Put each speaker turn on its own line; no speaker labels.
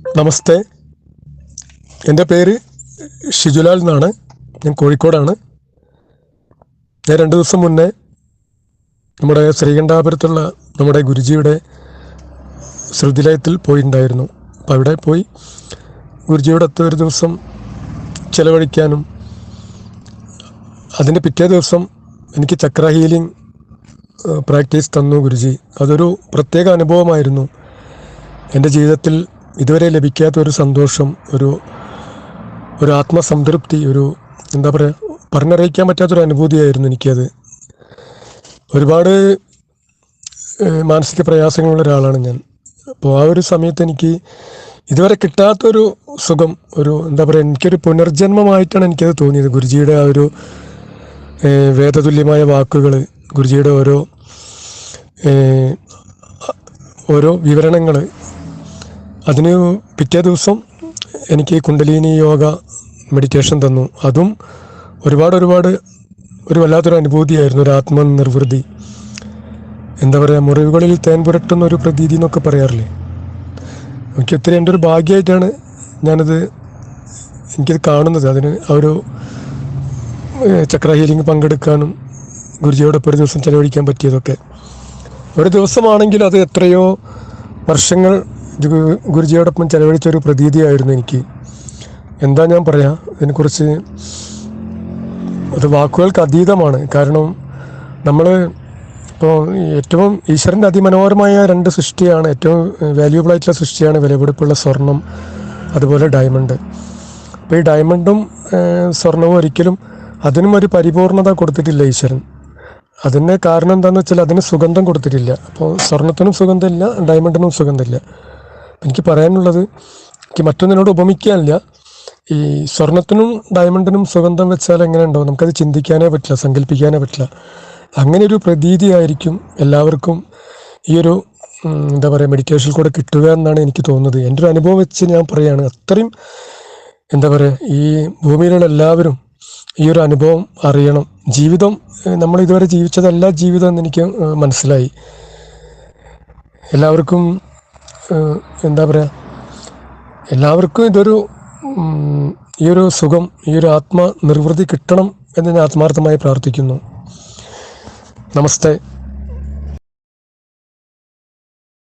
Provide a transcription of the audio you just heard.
നമസ്തേ. എൻ്റെ പേര് ഷിജുലാൽ എന്നാണ്. ഞാൻ കോഴിക്കോടാണ്. ഞാൻ 2 ദിവസം മുന്നേ നമ്മുടെ ശ്രീകണ്ഠാപുരത്തുള്ള നമ്മുടെ ഗുരുജിയുടെ ശ്രുതിലയത്തിൽ പോയിട്ടുണ്ടായിരുന്നു. അപ്പോൾ അവിടെ പോയി ഗുരുജിയോടൊത്ത് ഒരു ദിവസം ചിലവഴിക്കാനും അതിൻ്റെ പിറ്റേ ദിവസം എനിക്ക് ചക്ര ഹീലിംഗ് പ്രാക്ടീസ് തന്നു ഗുരുജി. അതൊരു പ്രത്യേക അനുഭവമായിരുന്നു. എൻ്റെ ജീവിതത്തിൽ ഇതുവരെ ലഭിക്കാത്തൊരു സന്തോഷം, ഒരു ആത്മസംതൃപ്തി, എന്താ പറയുക, പറഞ്ഞറിയിക്കാൻ പറ്റാത്തൊരു അനുഭൂതിയായിരുന്നു എനിക്കത്. ഒരുപാട് മാനസിക പ്രയാസങ്ങളുള്ള ഒരാളാണ് ഞാൻ. അപ്പോൾ ആ ഒരു സമയത്ത് എനിക്ക് ഇതുവരെ കിട്ടാത്തൊരു സുഖം, എന്താ പറയുക, എനിക്കൊരു പുനർജന്മമായിട്ടാണ് എനിക്കത് തോന്നിയത്. ഗുരുജിയുടെ ആ ഒരു വേദതുല്യമായ വാക്കുകൾ, ഗുരുജിയുടെ ഓരോ വിവരണങ്ങൾ, അതിന് പിറ്റേ ദിവസം എനിക്ക് കുണ്ടലിനി യോഗ മെഡിറ്റേഷൻ തന്നു. അതും ഒരുപാട് ഒരു വല്ലാത്തൊരു അനുഭൂതിയായിരുന്നു. ഒരു ആത്മനിർവൃതി, എന്താ പറയുക, മുറിവുകളിൽ തേൻ പുരട്ടുന്ന ഒരു പ്രതീതി എന്നൊക്കെ പറയാറില്ലേ. ഒത്തിരി എൻ്റെ ഒരു ഭാഗ്യമായിട്ടാണ് എനിക്കത് കാണുന്നത്. അതിന് ആ ഒരു ചക്ര ഹീലിംഗ് പങ്കെടുക്കാനും ഗുരുജിയോടൊപ്പം ഒരു ദിവസം ചെലവഴിക്കാൻ പറ്റിയതൊക്കെ. ഒരു ദിവസമാണെങ്കിൽ അത് എത്രയോ വർഷങ്ങൾ ഗുരുജിയോടൊപ്പം ചെലവഴിച്ചൊരു പ്രതീതിയായിരുന്നു എനിക്ക്. എന്താ ഞാൻ പറയാ, ഇതിനെക്കുറിച്ച് അത് വാക്കുകൾക്ക് അതീതമാണ്. കാരണം നമ്മൾ ഇപ്പോൾ ഏറ്റവും ഈശ്വരൻ്റെ അതിമനോഹരമായ 2 സൃഷ്ടിയാണ്, ഏറ്റവും വാല്യൂബിൾ ആയിട്ടുള്ള സൃഷ്ടിയാണ് വിലപിടിപ്പുള്ള സ്വർണം, അതുപോലെ ഡയമണ്ട്. അപ്പോൾ ഈ ഡയമണ്ടും സ്വർണവും ഒരിക്കലും അതിനും ഒരു പരിപൂർണത കൊടുത്തിട്ടില്ല ഈശ്വരൻ. അതിന് കാരണം എന്താണെന്ന് വെച്ചാൽ അതിന് സുഗന്ധം കൊടുത്തിട്ടില്ല. അപ്പോൾ സ്വർണത്തിനും സുഗന്ധമില്ല, ഡയമണ്ടിനും സുഗന്ധമില്ല. എനിക്ക് പറയാനുള്ളത്, എനിക്ക് മറ്റൊന്നിനോട് ഉപമിക്കാനില്ല. ഈ സ്വർണത്തിനും ഡയമണ്ടിനും സുഗന്ധം വെച്ചാൽ എങ്ങനെ ഉണ്ടാവും, നമുക്കത് ചിന്തിക്കാനേ പറ്റില്ല, സങ്കല്പിക്കാനേ പറ്റില്ല. അങ്ങനെ ഒരു പ്രതീതിയായിരിക്കും എല്ലാവർക്കും എന്താ പറയുക, മെഡിറ്റേഷനിൽ കൂടെ കിട്ടുക എന്നാണ് എനിക്ക് തോന്നുന്നത്. എൻ്റെ ഒരു അനുഭവം വെച്ച് ഞാൻ പറയുകയാണ്. അത്രയും എന്താ പറയുക, ഈ ഭൂമിയിലുള്ള എല്ലാവരും ഈ ഒരു അനുഭവം അറിയണം. ജീവിതം നമ്മൾ ഇതുവരെ ജീവിച്ചതല്ല ജീവിതം എന്ന് എനിക്ക് മനസ്സിലായി. എല്ലാവർക്കും എന്താ പറയുക, എല്ലാവർക്കും ഈ ഒരു സുഖം, ഈ ഒരു ആത്മനിർവൃതി കിട്ടണം എന്ന് ഞാൻ ആത്മാർത്ഥമായി പ്രാർത്ഥിക്കുന്നു. നമസ്തേ.